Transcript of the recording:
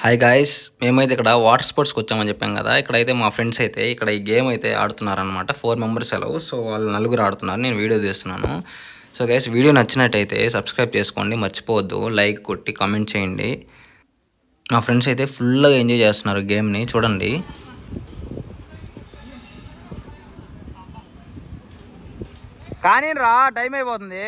Hi guys, మేమైతే ఇక్కడ water స్పోర్ట్స్కి వచ్చామని చెప్పాం కదా. ఇక్కడైతే మా ఫ్రెండ్స్ అయితే ఇక్కడ ఈ గేమ్ అయితే ఆడుతున్నారనమాట. 4 మెంబర్స్ అలవ్. సో వాళ్ళు నలుగురు ఆడుతున్నారు, నేను వీడియో తీస్తున్నాను. సో గైస్, వీడియో నచ్చినట్టయితే సబ్స్క్రైబ్ చేసుకోండి, మర్చిపోవద్దు, లైక్ కొట్టి కామెంట్ చేయండి. మా ఫ్రెండ్స్ అయితే ఫుల్గా ఎంజాయ్ చేస్తున్నారు గేమ్ని, చూడండి. కానీ రా, టైం అయిపోతుంది.